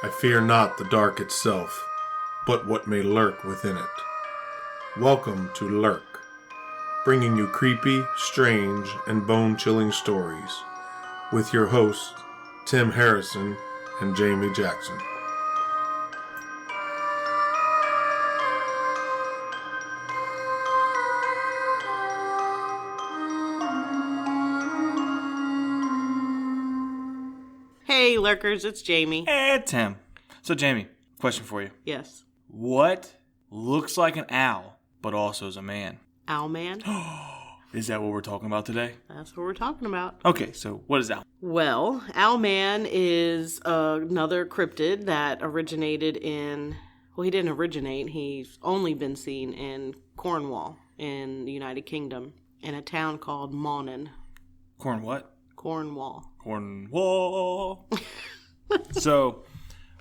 I fear not the dark itself, but what may lurk within it. Welcome to Lurk, bringing you creepy, strange, and bone-chilling stories, with your hosts, Tim Harrison and Jamie Jackson. Hey, Lurkers, it's Jamie. Hey, Tim. So, Jamie, question for you. Yes. What looks like an owl, but also is a man? Owlman? Is that what we're talking about today? That's what we're talking about. Okay, so what is owl? Well, Owlman is another cryptid that originated in... Well, he didn't originate. He's only been seen in Cornwall in the United Kingdom in a town called Monin. What? Cornwall. Cornwall. So,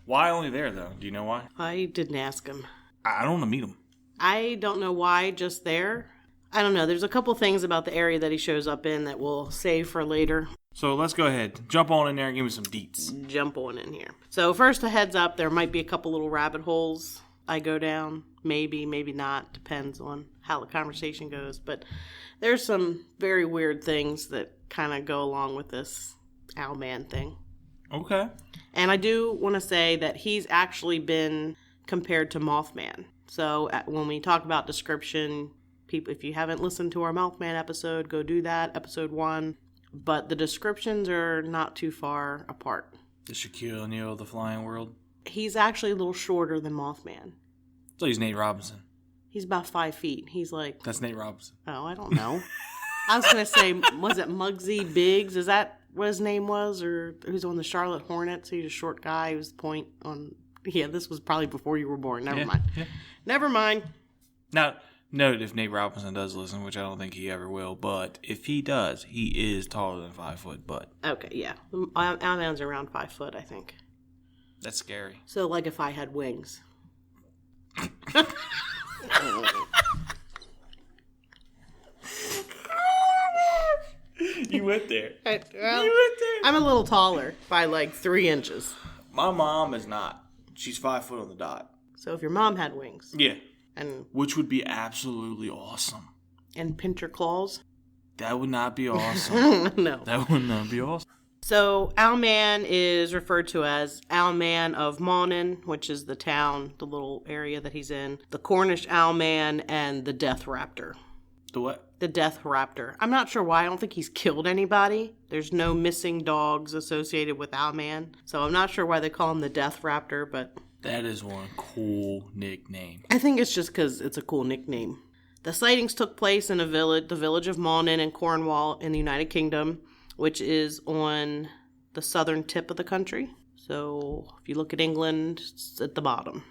why only there, though? Do you know why? I didn't ask him. I don't want to meet him. I don't know why just there. I don't know. There's a couple things about the area that he shows up in that we'll save for later. So, let's go ahead. Jump on in there and give me some deets. Jump on in here. So first, a heads up, there might be a couple little rabbit holes I go down. Maybe, maybe not. Depends on how the conversation goes. But there's some very weird things that kind of go along with this Owlman thing. Okay. And I do want to say that he's actually been compared to Mothman. So when we talk about description, people, if you haven't listened to our Mothman episode, go do that, episode 1. But the descriptions are not too far apart. The Shaquille O'Neal of the flying world? He's actually a little shorter than Mothman. So he's Nate Robinson. He's about 5 feet. He's like... That's Nate Robinson. Oh, I don't know. I was going to say, was it Muggsy Biggs? Is that what his name was? Or who's on the Charlotte Hornets? He's a short guy who's the point on... Yeah, this was probably before you were born. Never mind. Yeah. Never mind. Now, note if Nate Robinson does listen, which I don't think he ever will, but if he does, he is taller than 5 foot, but... Okay, yeah. Owlman's around 5 foot, I think. That's scary. So, like if I had wings. You went there. You went there. I'm a little taller by like 3 inches. My mom is not. She's 5 foot on the dot. So if your mom had wings. Yeah. And which would be absolutely awesome. And pincher claws. That would not be awesome. No. That would not be awesome. So Owlman is referred to as Owlman of Monin, which is the town, the little area that he's in. The Cornish Owlman and the Death Raptor. The what? The Death Raptor. I'm not sure why. I don't think he's killed anybody. There's no missing dogs associated with Owlman. So I'm not sure why they call him the Death Raptor, but... That is one cool nickname. I think it's just because it's a cool nickname. The sightings took place in the village of Monin in Cornwall in the United Kingdom, which is on the southern tip of the country. So if you look at England, it's at the bottom.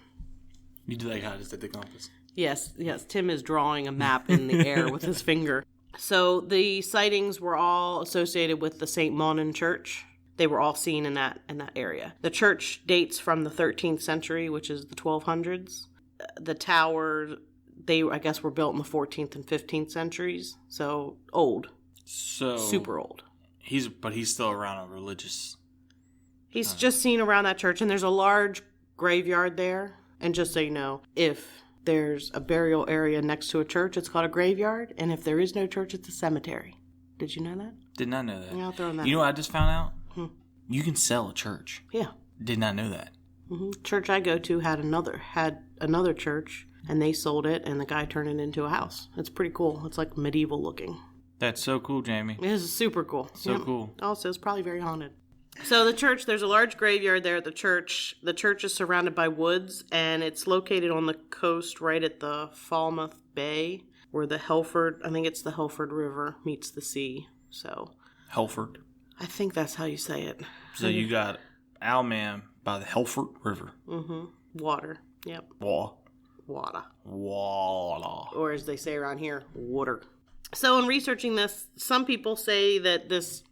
You do like how just at the compass. Yes, Tim is drawing a map in the air with his finger. So the sightings were all associated with the St. Monin Church. They were all seen in that area. The church dates from the 13th century, which is the 1200s. The tower, they, I guess, were built in the 14th and 15th centuries. So old. So super old. He's still around a religious... He's just seen around that church, and there's a large graveyard there. And just so you know, if there's a burial area next to a church, it's called a graveyard. And if there is no church, it's a cemetery. Did you know that? Did not know that. Yeah, I'll throw in that. You know what I just found out? You can sell a church. Yeah. Did not know that. Mm-hmm. Church I go to had another church, and they sold it, and the guy turned it into a house. It's pretty cool. It's like medieval looking. That's so cool, Jamie. It is super cool. So cool. Also, it's probably very haunted. So the church, there's a large graveyard there at the church. The church is surrounded by woods, and it's located on the coast right at the Falmouth Bay, where the Helford, I think it's the Helford River, meets the sea. So Helford? I think that's how you say it. So you got Owlman by the Helford River. Mm-hmm. Water. Yep. Water. Or as they say around here, water. So in researching this, some people say that this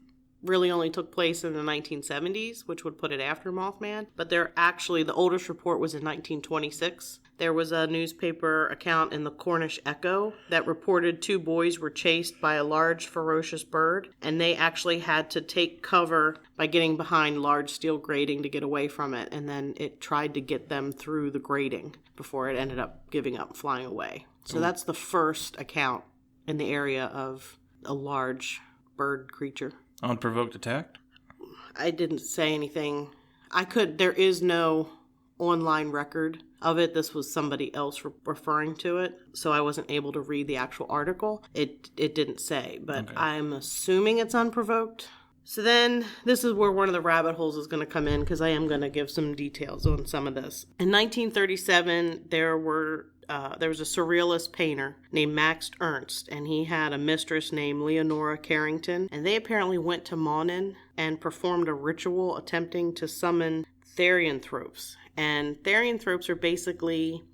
really only took place in the 1970s, which would put it after Mothman. But the oldest report was in 1926. There was a newspaper account in the Cornish Echo that reported 2 boys were chased by a large, ferocious bird, and they actually had to take cover by getting behind large steel grating to get away from it, and then it tried to get them through the grating before it ended up giving up and flying away. So that's the first account in the area of a large bird creature. Unprovoked attack? I didn't say anything. There is no online record of it. This was somebody else referring to it, so I wasn't able to read the actual article. It didn't say, but okay. I'm assuming it's unprovoked. So then this is where one of the rabbit holes is going to come in, because I am going to give some details on some of this. In 1937, there was a surrealist painter named Max Ernst, and he had a mistress named Leonora Carrington, and they apparently went to Monin and performed a ritual attempting to summon therianthropes. And therianthropes are basically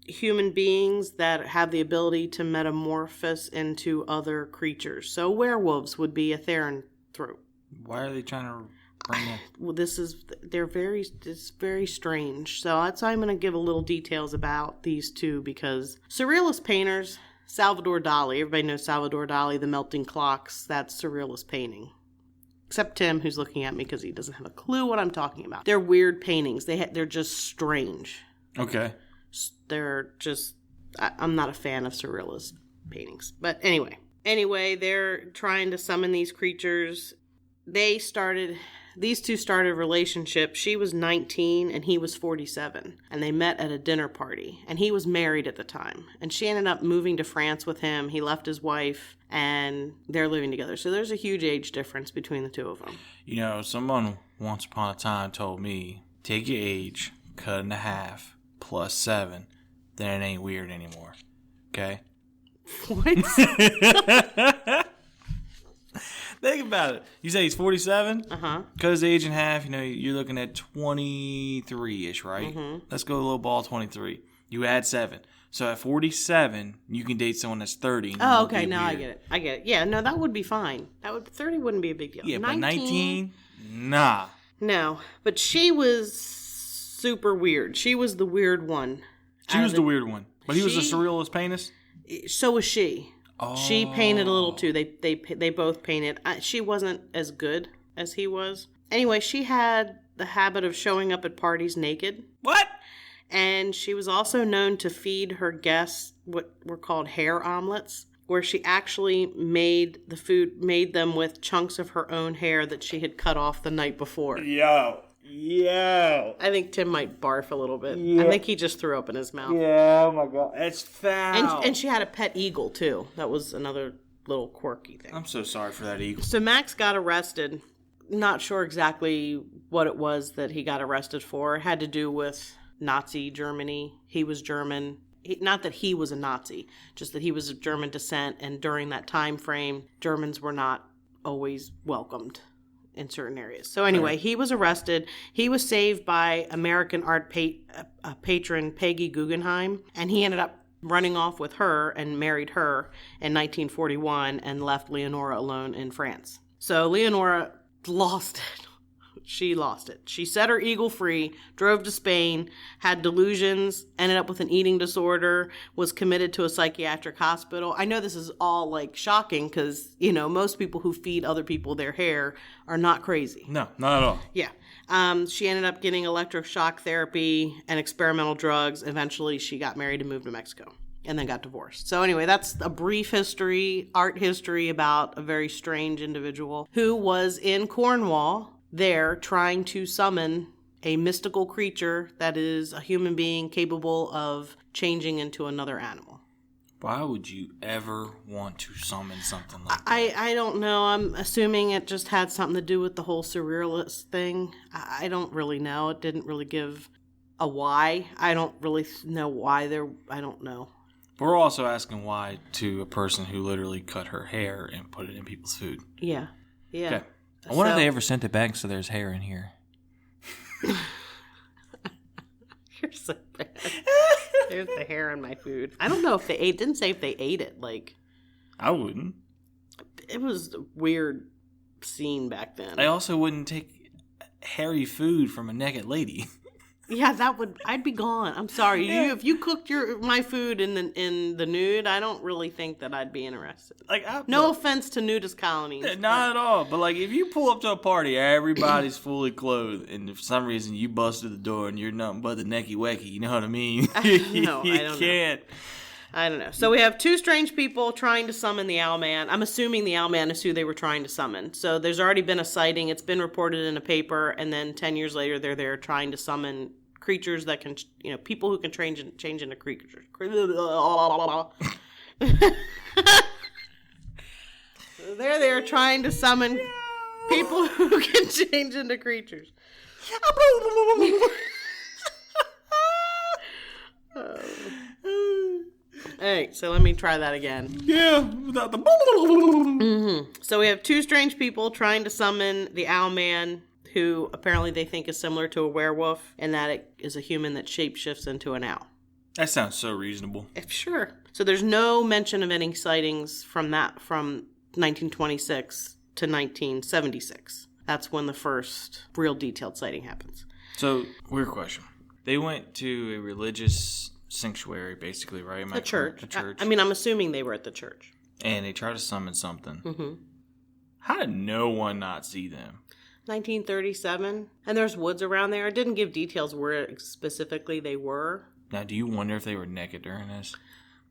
human beings that have the ability to metamorphose into other creatures. So werewolves would be a therianthrope. Why are they trying to bring in? Well, it's very strange. So that's why I'm going to give a little details about these two, because surrealist painters, Salvador Dali, everybody knows Salvador Dali, The Melting Clocks, that's surrealist painting. Except Tim, who's looking at me because he doesn't have a clue what I'm talking about. They're weird paintings. They're just strange. Okay. They're just... I'm not a fan of surrealist paintings. But anyway, they're trying to summon these creatures. These two started a relationship. She was 19 and he was 47. And they met at a dinner party. And he was married at the time. And she ended up moving to France with him. He left his wife and they're living together. So there's a huge age difference between the two of them. You know, someone once upon a time told me, take your age, cut in half, plus 7, then it ain't weird anymore. Okay? What? Think about it. You say he's 47? Uh-huh. Cut his age in half, you're looking at 23-ish, right? Mm-hmm. Let's go a little ball 23. You add 7. So at 47, you can date someone that's 30. Oh, okay. Now I get it. Yeah, no, that would be fine. 30 wouldn't be a big deal. Yeah, 19, but 19? Nah. No, but she was super weird. She was the weird one. She was the weird one. But he was a surrealist painter? So was she. Oh. She painted a little too. They both painted. She wasn't as good as he was. Anyway, she had the habit of showing up at parties naked. What? And she was also known to feed her guests what were called hair omelets, where she actually made them with chunks of her own hair that she had cut off the night before. Yo. I think Tim might barf a little bit. Yeah. I think he just threw up in his mouth. Yeah, oh my God. It's foul. And she had a pet eagle, too. That was another little quirky thing. I'm so sorry for that eagle. So Max got arrested. Not sure exactly what it was that he got arrested for. It had to do with Nazi Germany. He was German. Not that he was a Nazi, just that he was of German descent. And during that time frame, Germans were not always welcomed in certain areas. So anyway, He was arrested. He was saved by American art patron Peggy Guggenheim, and he ended up running off with her and married her in 1941 and left Leonora alone in France. So Leonora lost it. She lost it. She set her eagle free, drove to Spain, had delusions, ended up with an eating disorder, was committed to a psychiatric hospital. I know this is all shocking because, most people who feed other people their hair are not crazy. No, not at all. Yeah. She ended up getting electroshock therapy and experimental drugs. Eventually, she got married and moved to Mexico and then got divorced. So anyway, that's a brief art history about a very strange individual who was in Cornwall there trying to summon a mystical creature that is a human being capable of changing into another animal. Why would you ever want to summon something like that? I don't know. I'm assuming it just had something to do with the whole surrealist thing. I don't really know. It didn't really give a why. I don't really know why I don't know. We're also asking why to a person who literally cut her hair and put it in people's food. Yeah. Okay. I wonder if they ever sent it back so there's hair in here. You're so bad. There's the hair in my food. I don't know if they ate. Didn't say if they ate it. I wouldn't. It was a weird scene back then. I also wouldn't take hairy food from a naked lady. Yeah, I'd be gone. I'm sorry. Yeah. If you cooked my food in the nude, I don't really think that I'd be interested. Like, No offense to nudist colonies. Not at all. But like, if you pull up to a party, everybody's fully clothed, and for some reason you bust through the door and you're nothing but the necky wacky, you know what I mean? No, I don't know. I don't know. So we have two strange people trying to summon the Owlman. I'm assuming the Owlman is who they were trying to summon. So there's already been a sighting. It's been reported in a paper. And then 10 years later, they're there trying to summon creatures that can, people who can change into creatures. They're there trying to summon people who can change into creatures. All right, so let me try that again. Yeah, without the. So we have two strange people trying to summon the Owlman, who apparently they think is similar to a werewolf, and that it is a human that shapeshifts into an owl. That sounds so reasonable. Sure. So there's no mention of any sightings from 1926 to 1976. That's when the first real detailed sighting happens. So, weird question. They went to a religious sanctuary, basically, right? A church. A church. I mean, I'm assuming they were at the church. And they tried to summon something. Mm-hmm. How did no one not see them? 1937. And there's woods around there. It didn't give details where specifically they were. Now, do you wonder if they were naked during this?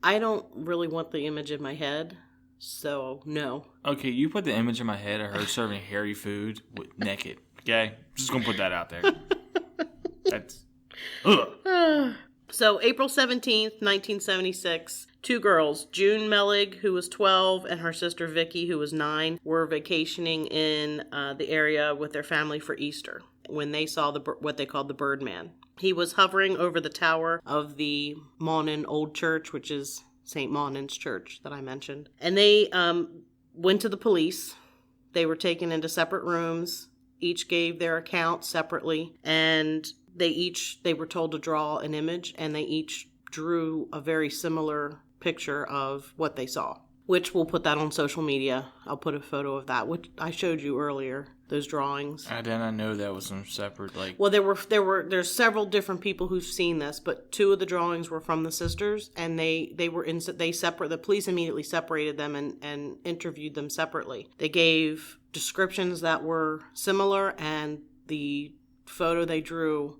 I don't really want the image in my head, so no. Okay, you put the image in my head of her serving hairy food with naked. Okay? Just gonna put that out there. That's... Ugh. So, April 17th, 1976, two girls, June Melig, who was 12, and her sister Vicky, who was 9, were vacationing in the area with their family for Easter when they saw what they called the Birdman. He was hovering over the tower of the Monin Old Church, which is St. Monin's Church that I mentioned. And they went to the police. They were taken into separate rooms. Each gave their account separately. And they were told to draw an image, and they each drew a very similar picture of what they saw, which we'll put that on social media. I'll put a photo of that, which I showed you earlier, those drawings. I did not know that was some separate, like... Well, there's several different people who've seen this, but two of the drawings were from the sisters, and the police immediately separated them and interviewed them separately. They gave descriptions that were similar, and the photo they drew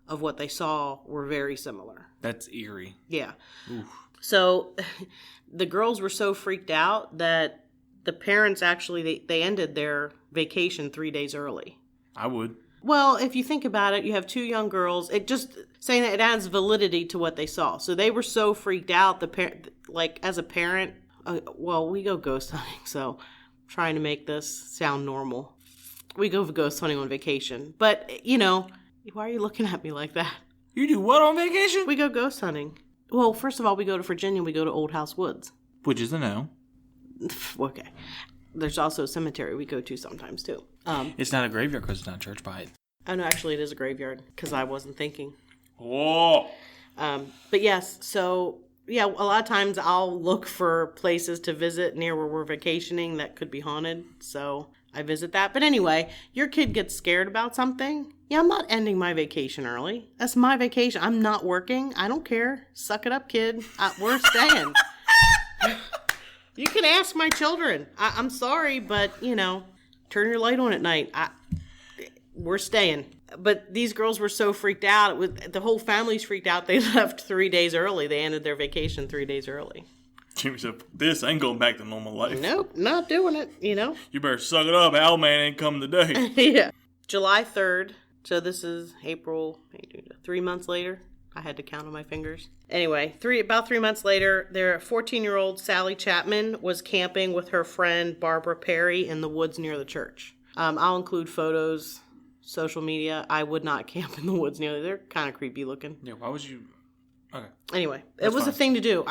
of what they saw were very similar. That's eerie. Yeah. Oof. So the girls were so freaked out that the parents actually, they ended their vacation 3 days early. I would. Well, if you think about it, you have two young girls. It just saying that it adds validity to what they saw. So they were so freaked out. As a parent, we go ghost hunting. So I'm trying to make this sound normal. We go ghost hunting on vacation. But, why are you looking at me like that? You do what on vacation? We go ghost hunting. Well, first of all, we go to Virginia. We go to Old House Woods. Which is a no. Okay. There's also a cemetery we go to sometimes, too. It's not a graveyard because it's not a church by it. Oh, no, actually, it is a graveyard because I wasn't thinking. Whoa. But yes, so, yeah, a lot of times I'll look for places to visit near where we're vacationing that could be haunted. So I visit that. But anyway, your kid gets scared about something. Yeah, I'm not ending my vacation early. That's my vacation. I'm not working. I don't care. Suck it up, kid. We're staying. You can ask my children. I'm sorry, but, turn your light on at night. We're staying. But these girls were so freaked out. The whole family's freaked out. They left 3 days early. They ended their vacation 3 days early. Jimmy said, this ain't going back to normal life. Nope, not doing it, You better suck it up. Owlman ain't coming today. Yeah. July 3rd. So this is April, 3 months later. I had to count on my fingers. Anyway, about 3 months later, their 14-year-old Sally Chapman was camping with her friend Barbara Perry in the woods near the church. I'll include photos, social media. I would not camp in the woods near there. They're kind of creepy looking. Yeah, why would you... Okay. Anyway, it was a thing to do.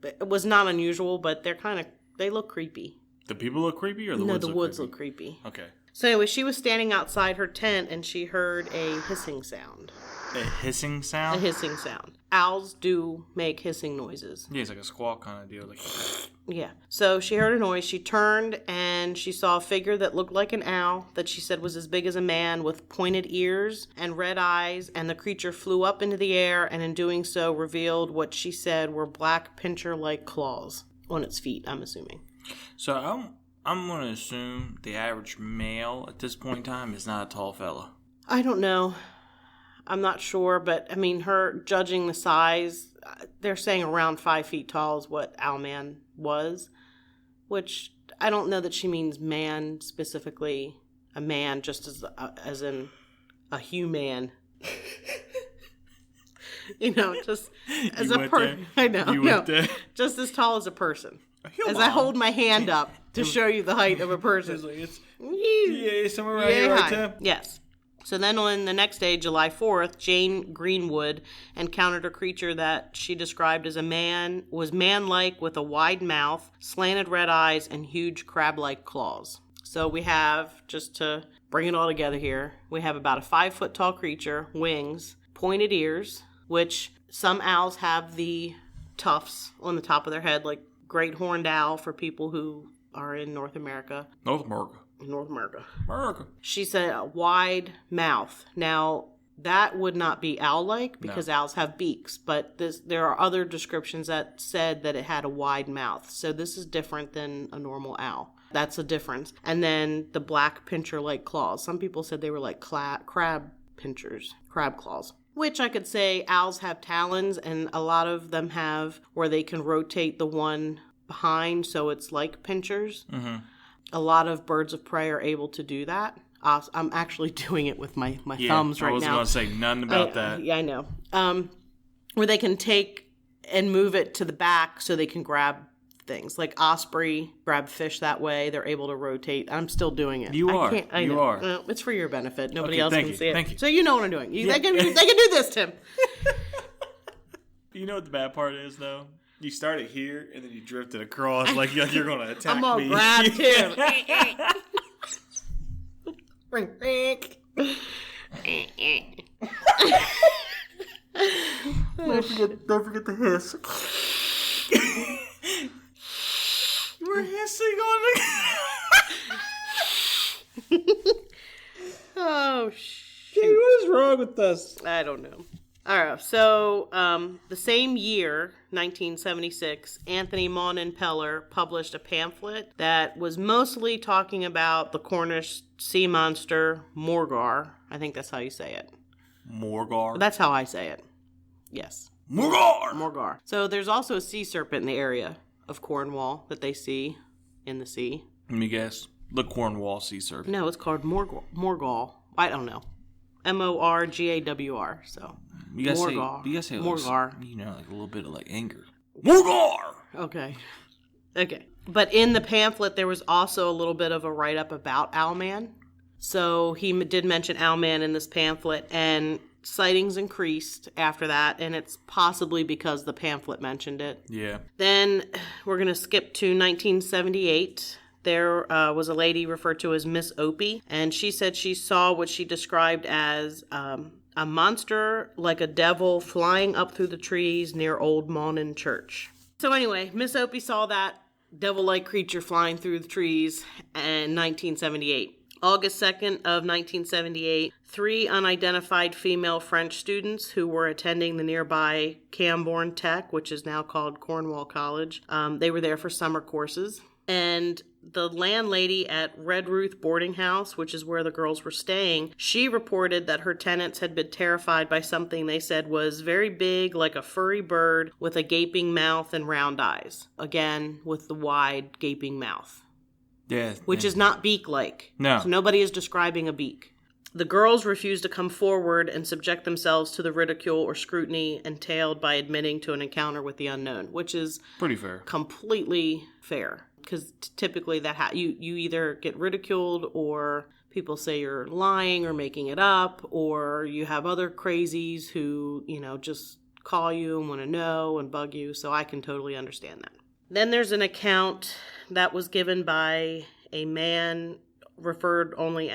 It was not unusual, but they look creepy. The people look creepy or the woods look creepy? No, the woods look creepy. Okay. So anyway, she was standing outside her tent and she heard a hissing sound. A hissing sound? A hissing sound. Owls do make hissing noises. Yeah, it's like a squawk kind of deal. Like, Yeah. So she heard a noise. She turned and she saw a figure that looked like an owl that she said was as big as a man with pointed ears and red eyes. And the creature flew up into the air and in doing so revealed what she said were black pincher-like claws on its feet, I'm assuming. so I'm going to assume the average male at this point in time is not a tall fella. I don't know. I'm not sure, but I mean, her judging the size, they're saying around 5 feet tall is what Owlman was, which I don't know that she means man specifically, a man just as in a human. Just as a person. I know. You went there. Just as tall as a person. human. As I hold my hand up to show you the height of a person. Yeah, somewhere around here, right there. Yes. So then on the next day, July 4th, Jane Greenwood encountered a creature that she described as was man-like with a wide mouth, slanted red eyes, and huge crab-like claws. So we have, just to bring it all together here, we have about a 5-foot tall creature, wings, pointed ears, which some owls have the tufts on the top of their head, like great horned owl for people who are in North America. North America. America. She said a wide mouth. Now, that would not be owl-like because owls have beaks, but there are other descriptions that said that it had a wide mouth. So this is different than a normal owl. That's a difference. And then the black pincher-like claws. Some people said they were like crab pinchers, crab claws. Which I could say owls have talons, and a lot of them have where they can rotate the one behind, so it's like pinchers. Mm-hmm. A lot of birds of prey are able to do that. I'm actually doing it with my thumbs right now. I wasn't going to say nothing about that. Yeah, I know. Where they can take and move it to the back so they can grab things. Like osprey grab fish that way. They're able to rotate. I'm still doing it. You are. It's for your benefit. Nobody else can see it. Thank you. So you know what I'm doing. They can do this, Tim. You know what the bad part is, though? You started here, and then you drifted across like you're going to attack me. I'm going to grab Tim. Don't forget the hiss. You were hissing on the... Oh, shoot. Dude, what is wrong with us? I don't know. All right, so the same year, 1976, Anthony Monin Peller published a pamphlet that was mostly talking about the Cornish sea monster Morgar. I think that's how you say it. Morgar? That's how I say it. Yes. Morgar. So there's also a sea serpent in the area of Cornwall that they see in the sea. Let me guess. The Cornwall sea serpent. No, it's called Morgal. I don't know. Morgawr. So you gotta Morgar. say Morgar. Like a little bit of like anger. Morgar. Okay. But in the pamphlet, there was also a little bit of a write-up about Owlman. So he did mention Owlman in this pamphlet, and sightings increased after that, and it's possibly because the pamphlet mentioned it. Yeah. Then we're going to skip to 1978. There was a lady referred to as Miss Opie, and she said she saw what she described as a monster like a devil flying up through the trees near Old Monin Church. So anyway, Miss Opie saw that devil-like creature flying through the trees in 1978. August 2nd of 1978, 3 unidentified female French students who were attending the nearby Camborne Tech, which is now called Cornwall College, they were there for summer courses. And the landlady at Red Ruth Boarding House, which is where the girls were staying, she reported that her tenants had been terrified by something they said was very big, like a furry bird with a gaping mouth and round eyes. Again, with the wide, gaping mouth. Yeah. Which is not beak-like. No. So nobody is describing a beak. The girls refused to come forward and subject themselves to the ridicule or scrutiny entailed by admitting to an encounter with the unknown, which is pretty fair. Completely fair. Because typically you either get ridiculed, or people say you're lying or making it up, or you have other crazies who, just call you and want to know and bug you. So I can totally understand that. Then there's an account that was given by a man referred only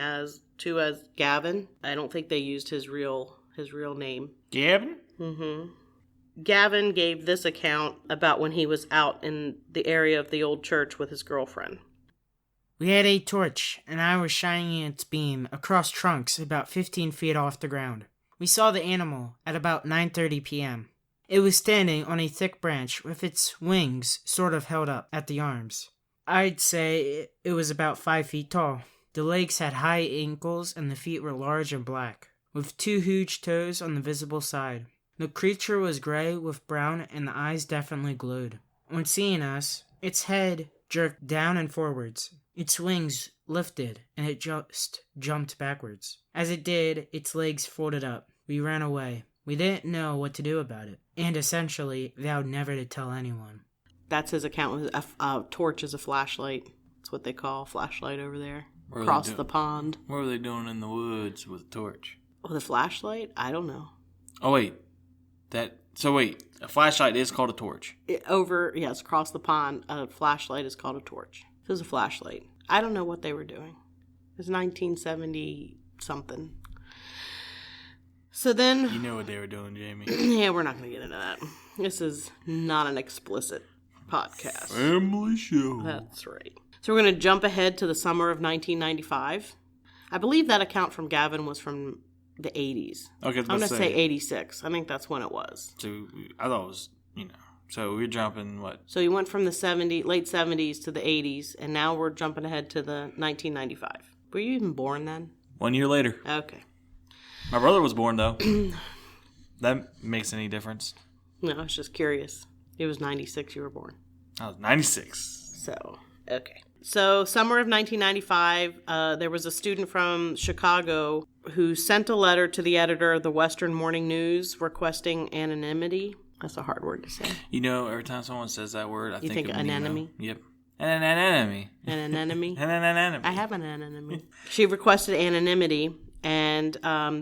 to as Gavin. I don't think they used his real his real name. Gavin? Gavin gave this account about when he was out in the area of the old church with his girlfriend. We had a torch, and I was shining its beam across trunks about 15 feet off the ground. We saw the animal at about 9:30 p.m. It was standing on a thick branch with its wings sort of held up at the arms. I'd say it was about 5 feet tall. The legs had high ankles and the feet were large and black, with 2 huge toes on the visible side. The creature was gray with brown and the eyes definitely glowed. On seeing us, its head jerked down and forwards. Its wings lifted and it just jumped backwards. As it did, its legs folded up. We ran away. We didn't know what to do about it, and essentially vowed never to tell anyone. That's his account. A torch is a flashlight. That's what they call a flashlight over there. Across the pond. What were they doing in the woods with a torch? With a flashlight? I don't know. Oh, wait. A flashlight is called a torch. It's across the pond. A flashlight is called a torch. It was a flashlight. I don't know what they were doing. It was 1970-something. So then... You know what they were doing, Jamie. Yeah, we're not going to get into that. This is not an explicit podcast. Family show. That's right. So we're going to jump ahead to the summer of 1995. I believe that account from Gavin was from the 80s. Okay, I'm going to say 86. I think that's when it was. So I thought it was, so we're jumping what? So you went from the late 70s to the 80s, and now we're jumping ahead to the 1995. Were you even born then? 1 year later. Okay. My brother was born, though. That makes any difference? No, I was just curious. It was 96 you were born. I was 96. So, okay. So, summer of 1995, there was a student from Chicago who sent a letter to the editor of the Western Morning News requesting anonymity. That's a hard word to say. Every time someone says that word, I think of anemone? Yep. An anemone. An anemone? An anemone. I have an anemone. She requested anonymity, and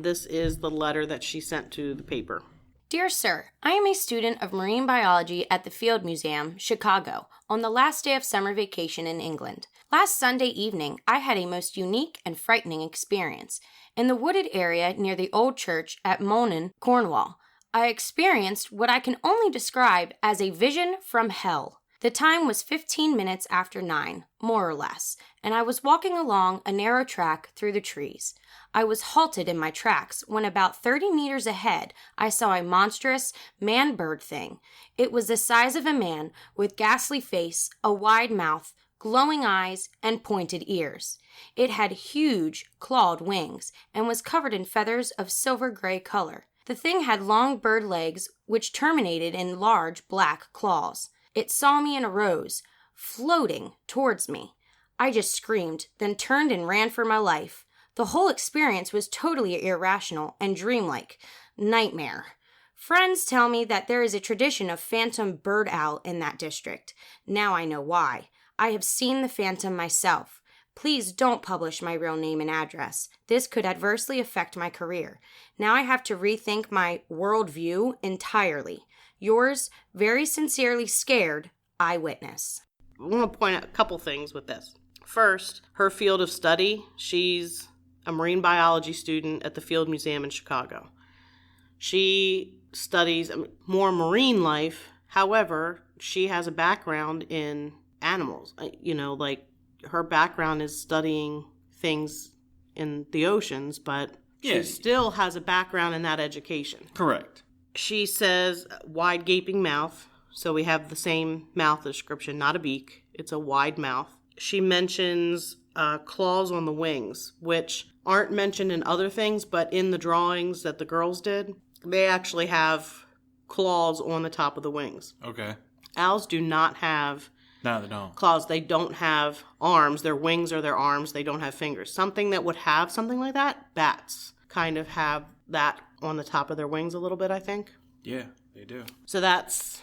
this is the letter that she sent to the paper. Dear Sir, I am a student of marine biology at the Field Museum, Chicago, on the last day of summer vacation in England. Last Sunday evening, I had a most unique and frightening experience. In the wooded area near the old church at Monon, Cornwall, I experienced what I can only describe as a vision from hell. The time was 15 minutes after 9, more or less, and I was walking along a narrow track through the trees. I was halted in my tracks when about 30 meters ahead I saw a monstrous man-bird thing. It was the size of a man with ghastly face, a wide mouth, glowing eyes, and pointed ears. It had huge, clawed wings and was covered in feathers of silver-gray color. The thing had long bird legs which terminated in large black claws. It saw me and arose, floating towards me. I just screamed, then turned and ran for my life. The whole experience was totally irrational and dreamlike. Nightmare. Friends tell me that there is a tradition of phantom bird owl in that district. Now I know why. I have seen the phantom myself. Please don't publish my real name and address. This could adversely affect my career. Now I have to rethink my worldview entirely. Yours, very sincerely scared, Eyewitness. I want to point out a couple things with this. First, her field of study, she's a marine biology student at the Field Museum in Chicago. She studies more marine life. However, she has a background in animals. Her background is studying things in the oceans, but she still has a background in that education. Correct. She says wide gaping mouth. So we have the same mouth description, not a beak. It's a wide mouth. She mentions claws on the wings, which aren't mentioned in other things, but in the drawings that the girls did, they actually have claws on the top of the wings. Okay. Owls do not have No, they don't. claws. They don't have arms. Their wings are their arms. They don't have fingers. Something that would have something like that, bats kind of have that on the top of their wings a little bit, I think. Yeah, they do. So that's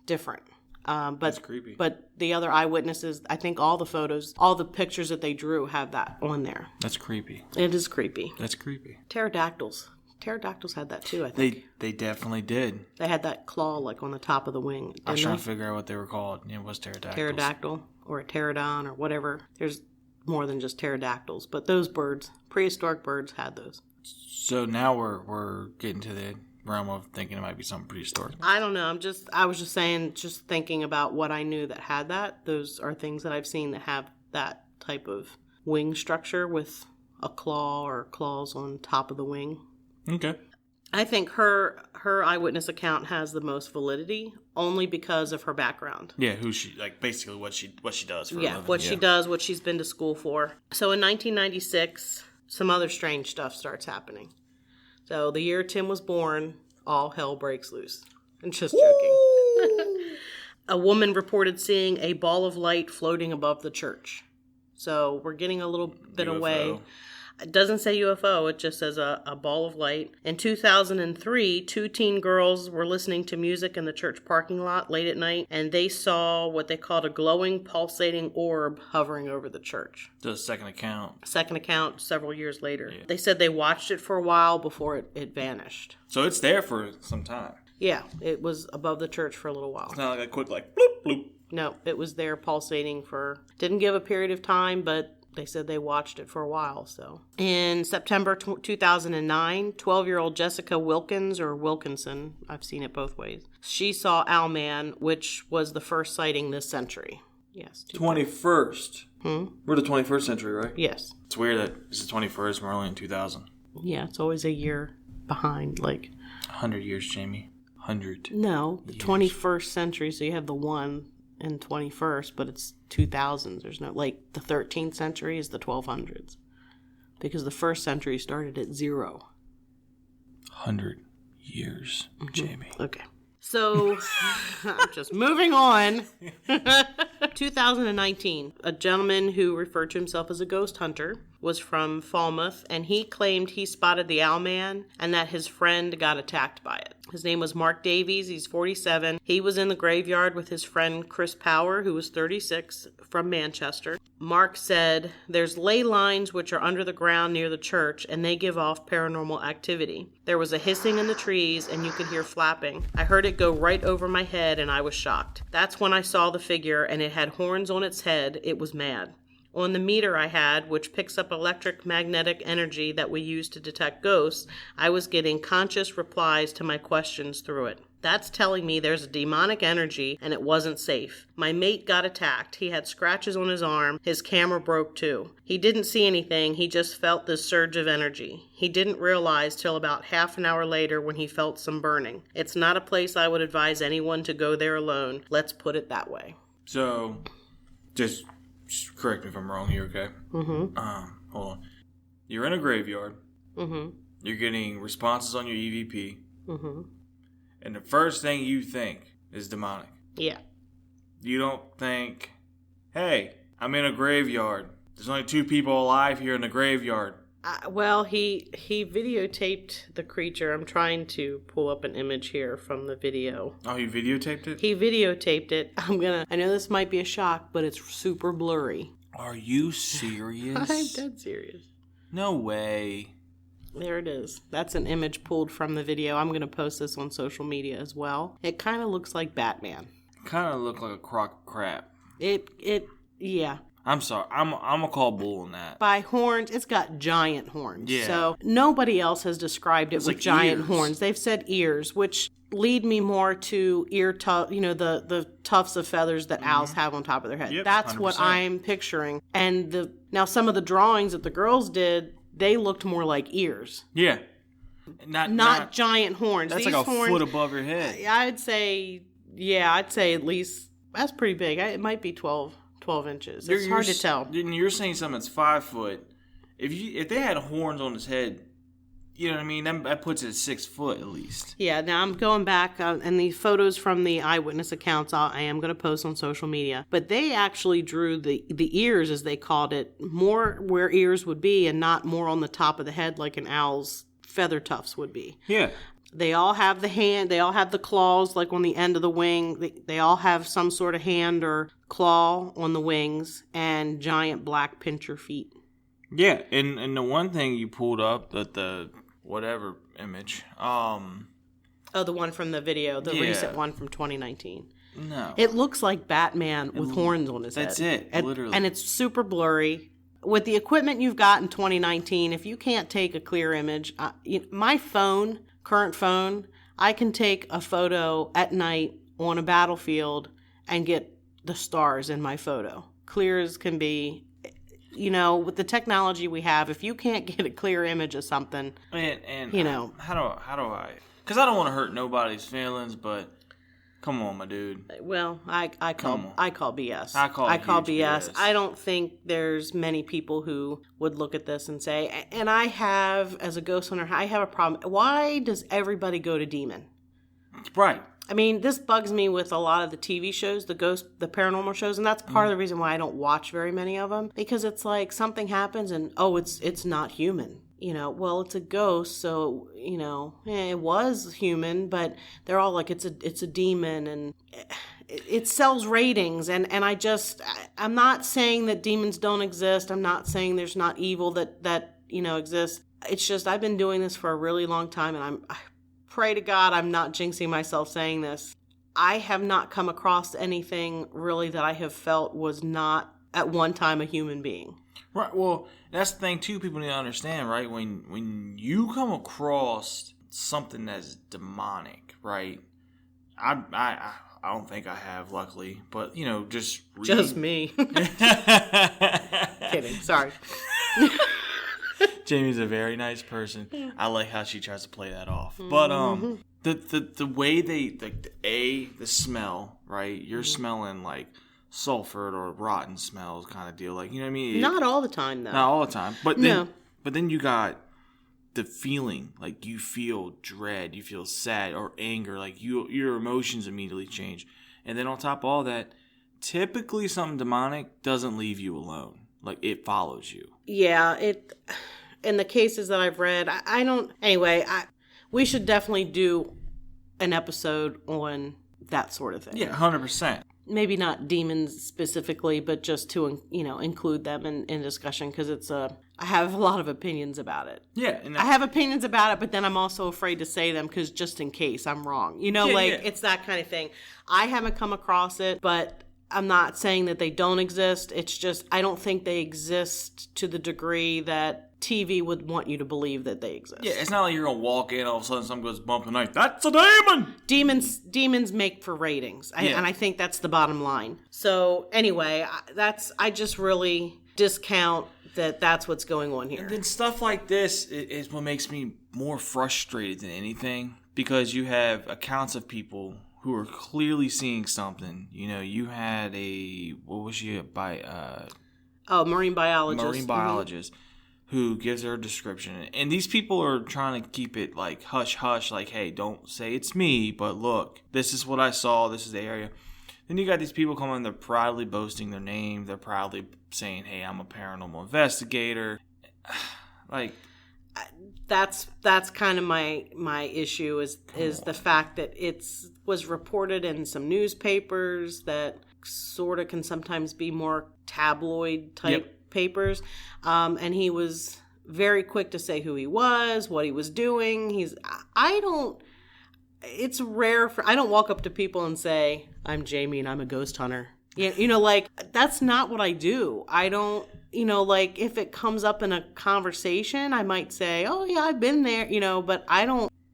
different. That's creepy. But the other eyewitnesses, I think all the photos, all the pictures that they drew have that on there. That's creepy. It is creepy. That's creepy. Pterodactyls. Pterodactyls had that too, I think. They definitely did. They had that claw like on the top of the wing. I was trying to figure out what they were called. It was pterodactyls. Pterodactyl or a pterodon or whatever. There's more than just pterodactyls. But those birds, prehistoric birds, had those. So now we're getting to the realm of thinking it might be something prehistoric. I don't know. I was just saying, just thinking about what I knew that had that. Those are things that I've seen that have that type of wing structure with a claw or claws on top of the wing. Okay. I think her eyewitness account has the most validity only because of her background. Yeah, who she, like, basically what she does for a living. What she does, what she's been to school for. So in 1996, some other strange stuff starts happening. So the year Tim was born, all hell breaks loose. I'm just joking. A woman reported seeing a ball of light floating above the church. So we're getting a little bit UFO. away. It doesn't say UFO, it just says a ball of light. In 2003, 2 teen girls were listening to music in the church parking lot late at night, and they saw what they called a glowing, pulsating orb hovering over the church. The second account. Second account several years later. Yeah. They said they watched it for a while before it vanished. So it's there for some time. Yeah, it was above the church for a little while. It's not like a quick, like, bloop, bloop. No, it was there pulsating didn't give a period of time, but they said they watched it for a while. So in September 2009, 12-year-old Jessica Wilkins, or Wilkinson, I've seen it both ways, she saw Owlman, which was the first sighting this century. Yes. 21st. We're the 21st century, right? Yes. It's weird that it's the 21st and we're only in 2000. Yeah, it's always a year behind, like... 100 years, Jamie. 100. No, the years. 21st century, so you have the 1 and 21st, but it's 2000s. There's no, like, the 13th century is the 1200s. Because the first century started at 0. 100 years, Jamie. Okay. So, just moving on. 2019, a gentleman who referred to himself as a ghost hunter was from Falmouth, and he claimed he spotted the Owlman and that his friend got attacked by it. His name was Mark Davies. He's 47. He was in the graveyard with his friend Chris Power, who was 36, from Manchester. Mark said, "There's ley lines which are under the ground near the church, and they give off paranormal activity. There was a hissing in the trees, and you could hear flapping. I heard it go right over my head, and I was shocked. That's when I saw the figure, and it had horns on its head. It was mad. On the meter I had, which picks up electromagnetic energy that we use to detect ghosts, I was getting conscious replies to my questions through it. That's telling me there's a demonic energy and it wasn't safe. My mate got attacked. He had scratches on his arm. His camera broke too. He didn't see anything. He just felt this surge of energy. He didn't realize till about half an hour later when he felt some burning. It's not a place I would advise anyone to go there alone. Let's put it that way." So, just correct me if I'm wrong here, okay? Mm-hmm. Hold on. You're in a graveyard. Mm-hmm. You're getting responses on your EVP. Mm-hmm. And the first thing you think is demonic. Yeah. You don't think, hey, I'm in a graveyard. There's only 2 people alive here in the graveyard. Well, he videotaped the creature. I'm trying to pull up an image here from the video. Oh, he videotaped it? He videotaped it. I know this might be a shock, but it's super blurry. Are you serious? I'm dead serious. No way. There it is. That's an image pulled from the video. I'm going to post this on social media as well. It kind of looks like Batman. Kind of look like a crock of crap. Yeah. I'm sorry. I'm gonna call bull on that. By horns, it's got giant horns. Yeah. So nobody else has described it with like giant ears. horns. They've said ears, which lead me more to ear the tufts of feathers that owls have on top of their head. Yep, That's what 100%. I'm picturing. And now some of the drawings that the girls did, they looked more like ears. Yeah. Not giant horns. That's These like a horns, foot above your head. I'd say at least, that's pretty big. It might be 12 inches. It's hard to tell. You're saying something that's 5 foot. If they had horns on his head, you know what I mean? That puts it at 6 foot at least. Yeah, now I'm going back, and the photos from the eyewitness accounts I am going to post on social media. But they actually drew the ears, as they called it, more where ears would be and not more on the top of the head like an owl's feather tufts would be. Yeah. They all have the hand, they all have the claws like on the end of the wing. They all have some sort of hand or claw on the wings and giant black pincher feet. Yeah, and the one thing you pulled up, the whatever image, Oh, the one from the video, the Yeah. recent one from 2019. No. It looks like Batman with horns on his head. That's it, literally. And it's super blurry. with the equipment you've got in 2019, if you can't take a clear image, my current phone, I can take a photo at night on a battlefield and get the stars in my photo. Clear as can be. With the technology we have, if you can't get a clear image of something, and how do I? Because I don't want to hurt nobody's feelings, but come on, my dude. Well, I call BS. I call BS. I don't think there's many people who would look at this and say, and I have, as a ghost hunter, I have a problem. Why does everybody go to Demon? Right. I mean, this bugs me with a lot of the TV shows, the paranormal shows, and that's part of the reason why I don't watch very many of them, because it's like something happens and, it's not human. Well, it's a ghost, so, it was human, but they're all like, it's a demon, and it sells ratings, and I'm not saying that demons don't exist. I'm not saying there's not evil that exists. It's just, I've been doing this for a really long time, and I pray to God I'm not jinxing myself saying this. I have not come across anything really that I have felt was not at one time a human being. Right. Well, that's the thing too. People need to understand, right? When you come across something that's demonic, right? I don't think I have, luckily, but just reading. Just me. Kidding. Sorry. Jamie's a very nice person. I like how she tries to play that off. But the way the smell, right? You're smelling like sulfur or rotten smells kind of deal. Like, you know what I mean? Not all the time, though. Not all the time. But then you got the feeling, like you feel dread, you feel sad or anger, like your emotions immediately change. And then on top of all that, typically something demonic doesn't leave you alone. Like, it follows you. Yeah, in the cases that I've read, I don't... Anyway, we should definitely do an episode on that sort of thing. Yeah, 100%. Maybe not demons specifically, but just to, include them in discussion, because I have a lot of opinions about it. Yeah. I have opinions about it, but then I'm also afraid to say them because just in case I'm wrong. It's that kind of thing. I haven't come across it, but I'm not saying that they don't exist. It's just I don't think they exist to the degree that TV would want you to believe that they exist. Yeah, it's not like you're going to walk in, all of a sudden something goes bump in the night. That's a demon! Demons make for ratings, and I think that's the bottom line. So anyway, I just really discount that's what's going on here. And then stuff like this is what makes me more frustrated than anything, because you have accounts of people who are clearly seeing something. You had marine biologist. Marine biologist. Mm-hmm. Who gives her a description. And these people are trying to keep it like hush-hush, like, hey, don't say it's me, but look, this is what I saw, this is the area. Then you got these people coming, they're proudly boasting their name, they're proudly saying, hey, I'm a paranormal investigator. Like, that's kind of my issue is the fact that was reported in some newspapers that sort of can sometimes be more tabloid type papers, and he was very quick to say who he was, what he was doing. It's rare I don't walk up to people and say, I'm Jamie and I'm a ghost hunter. That's not what I do. I don't, if it comes up in a conversation, I might say, oh yeah, I've been there, but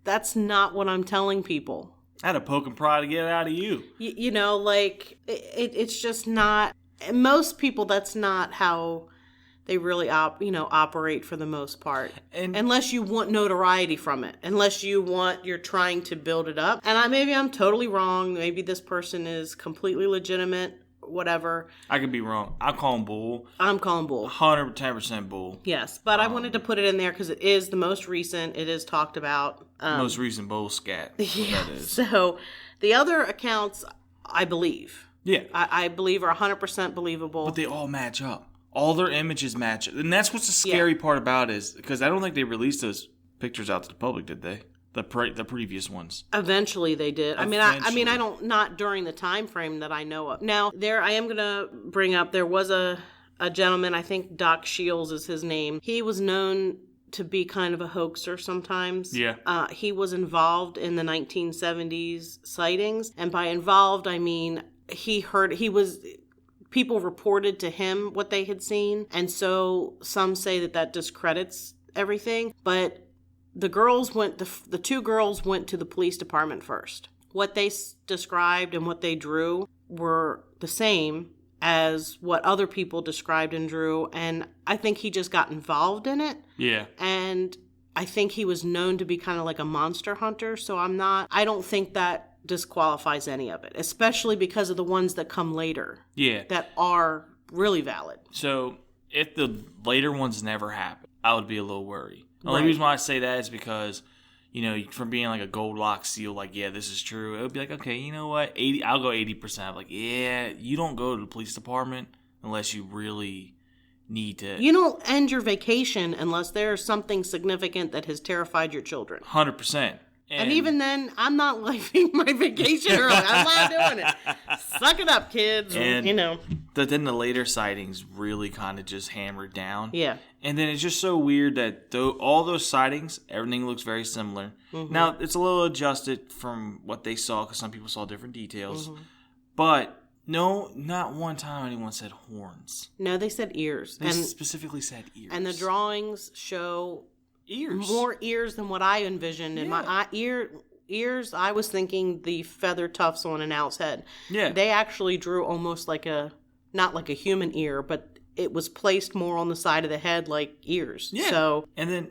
that's not what I'm telling people. I had a poke and prod to get it out of you. It's just not. Most people, that's not how they really operate for the most part. And unless you want notoriety from it, you're trying to build it up. And maybe I'm totally wrong. Maybe this person is completely legitimate, whatever. I could be wrong. I call him bull. I'm calling bull. 110% bull. Yes, but I wanted to put it in there because it is the most recent. It is talked about. Most recent bull scat. Yeah. That is. So the other accounts, I believe. Yeah. I believe are 100% believable. But they all match up. All their images match up. And that's what's the scary part about is, because I don't think they released those pictures out to the public, did they? The previous ones. Eventually they did. Not during the time frame that I know of. Now, I am going to bring up, there was a gentleman, I think Doc Shields is his name. He was known to be kind of a hoaxer sometimes. Yeah. He was involved in the 1970s sightings. And by involved, I mean... he was people reported to him what they had seen. And so some say that discredits everything. But the two girls went to the police department first. What they described and what they drew were the same as what other people described and drew. And I think he just got involved in it. Yeah. And I think he was known to be kind of like a monster hunter. So I don't think that disqualifies any of it, especially because of the ones that come later. Yeah. That are really valid. So if the later ones never happened, I would be a little worried. The only Right. reason why I say that is because, from being like a gold lock seal, like, yeah, this is true, it would be like, okay, you know what, 80, I'll go 80%. I'm like, yeah, you don't go to the police department unless you really need to. You don't end your vacation unless there's something significant that has terrified your children. 100%. And even then, I'm not leaving my vacation early. I'm not doing it. Suck it up, kids. And, But then the later sightings really kind of just hammered down. Yeah. And then it's just so weird that all those sightings, everything looks very similar. Mm-hmm. Now, it's a little adjusted from what they saw because some people saw different details. Mm-hmm. But no, not one time anyone said horns. No, they said ears. They specifically said ears. And the drawings show ears. More ears than what I envisioned. In my ears, I was thinking the feather tufts on an owl's head. Yeah. They actually drew almost like not like a human ear, but it was placed more on the side of the head like ears. Yeah. So, and then,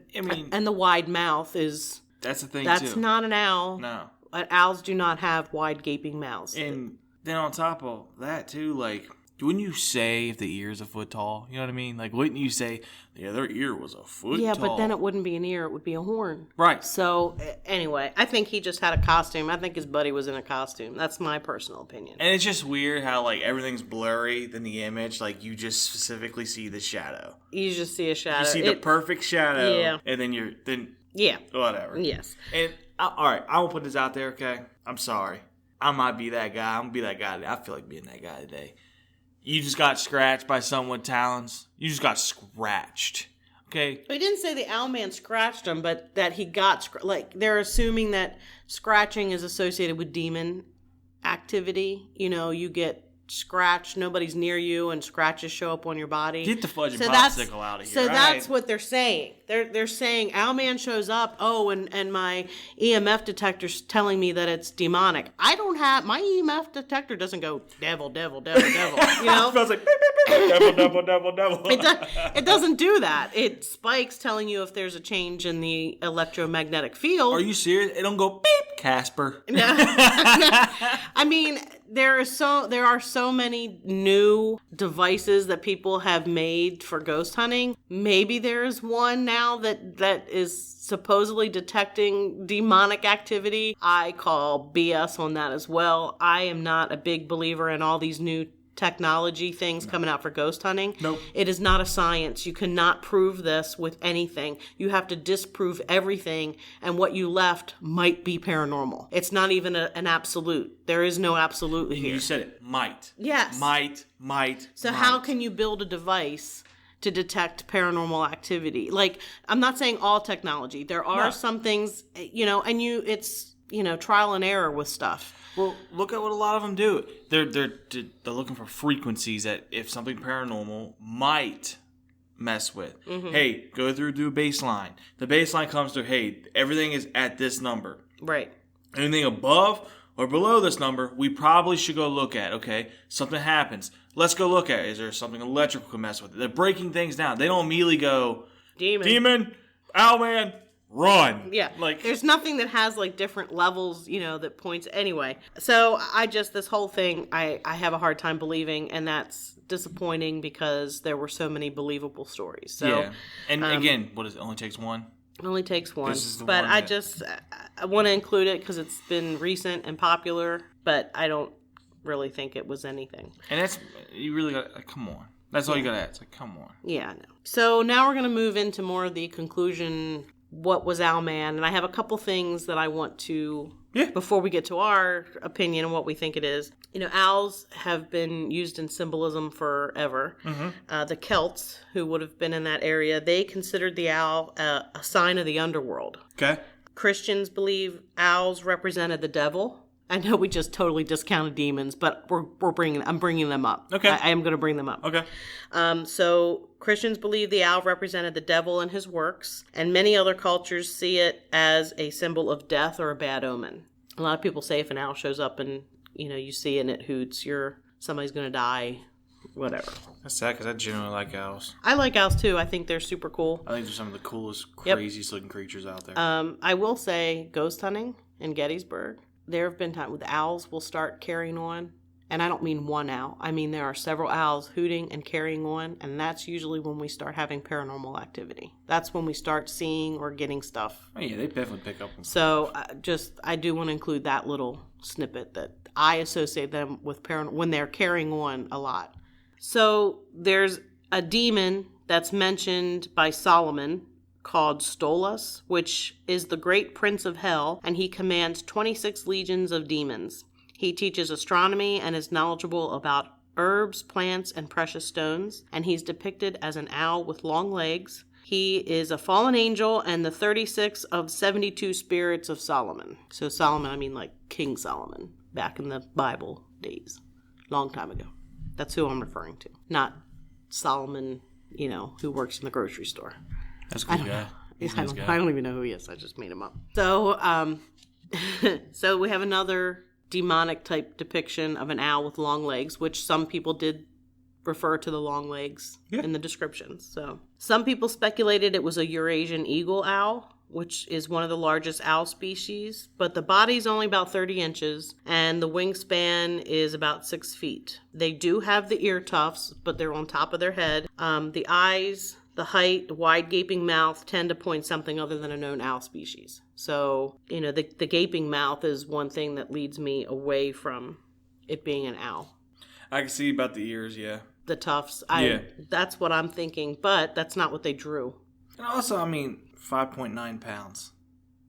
and the wide mouth is... That's the thing, That's not an owl. No. Owls do not have wide gaping mouths. And then on top of that, too, like... Wouldn't you say if the ear is a foot tall? You know what I mean? Like, wouldn't you say, yeah, their ear was a foot tall? Yeah, but then it wouldn't be an ear. It would be a horn. Right. So, anyway, I think he just had a costume. I think his buddy was in a costume. That's my personal opinion. And it's just weird how, like, everything's blurry in the image. Like, you just specifically see the shadow. You just see a shadow. You see the perfect shadow. Yeah. And then yeah. Whatever. Yes. And, all right, I will put this out there, okay? I'm sorry. I might be that guy. I'm going to be that guy today. I feel like being that guy today. You just got scratched by someone with talons. You just got scratched. Okay? He didn't say the Owlman scratched him, but that he got they're assuming that scratching is associated with demon activity. You get scratched, nobody's near you, and scratches show up on your body. Get the fudging popsicle out of here. So that's what they're saying. They're saying Owlman shows up, and my EMF detector's telling me that it's demonic. I don't have, my EMF detector doesn't go devil, devil, devil, devil. It smells like devil, devil, devil, devil. It doesn't do that. It spikes telling you if there's a change in the electromagnetic field. Are you serious? It don't go beep, Casper. I mean, there are so many new devices that people have made for ghost hunting. Maybe there is one now that is supposedly detecting demonic activity. I call BS on that as well. I am not a big believer in all these new technology things coming out for ghost hunting. Nope. It is not a science. You cannot prove this with anything. You have to disprove everything, and what you left might be paranormal. It's not even an absolute. There is no absolute here. You said it. Might. Yes. Might. So how can you build a device to detect paranormal activity? Like, I'm not saying all technology. There are some things, and it's trial and error with stuff. Well, look at what a lot of them do. They're looking for frequencies that if something paranormal might mess with. Mm-hmm. Hey, do a baseline. The baseline comes through, hey, everything is at this number. Right. Anything above or below this number, we probably should go look at. Okay, something happens. Let's go look at it. Is there something electrical can mess with it? They're breaking things down. They don't immediately go, Demon, Owlman, run. Yeah. Like, there's nothing that has like different levels, that points anyway. So this whole thing, I have a hard time believing, and that's disappointing because there were so many believable stories. So, yeah. And again, what is it? Only takes one? It only takes one. This is the but one I want to include it because it's been recent and popular, but I don't really think it was anything. And that's, you really got, come on. That's all you got to add. It's like, come on. Yeah, I know. So now we're going to move into more of the conclusion. What was Owlman? And I have a couple things that I want to, before we get to our opinion and what we think it is. Owls have been used in symbolism forever. Mm-hmm. The Celts, who would have been in that area, they considered the owl a sign of the underworld. Okay. Christians believe owls represented the devil, I know we just totally discounted demons, but I'm bringing them up. Okay. I am going to bring them up. Okay. So Christians believe the owl represented the devil and his works, and many other cultures see it as a symbol of death or a bad omen. A lot of people say if an owl shows up and, you see it and it hoots, somebody's going to die, whatever. That's sad because I generally like owls. I like owls too. I think they're super cool. I think they're some of the coolest, craziest looking creatures out there. I will say ghost hunting in Gettysburg. There have been times with owls will start carrying on, and I don't mean one owl. I mean there are several owls hooting and carrying on, and that's usually when we start having paranormal activity. That's when we start seeing or getting stuff. Oh, yeah, they definitely pick up. So I do want to include that little snippet that I associate them with when they're carrying on a lot. So there's a demon that's mentioned by Solomon called Stolas, which is the great prince of hell, and he commands 26 legions of demons. He teaches astronomy and is knowledgeable about herbs, plants, and precious stones, and he's depicted as an owl with long legs. He is a fallen angel and the 36 of 72 spirits of Solomon. So Solomon, I mean like King Solomon, back in the Bible days, long time ago. That's who I'm referring to, not Solomon, who works in the grocery store. That's a good guy. I don't even know who he is. I just made him up. So, so we have another demonic type depiction of an owl with long legs, which some people did refer to the long legs in the descriptions. So some people speculated it was a Eurasian eagle owl, which is one of the largest owl species, but the body's only about 30 inches and the wingspan is about 6 feet. They do have the ear tufts, but they're on top of their head. The eyes, the height, the wide gaping mouth tend to point something other than a known owl species. So, the gaping mouth is one thing that leads me away from it being an owl. I can see about the ears, yeah. The tufts, that's what I'm thinking, but that's not what they drew. And also, 5.9 pounds.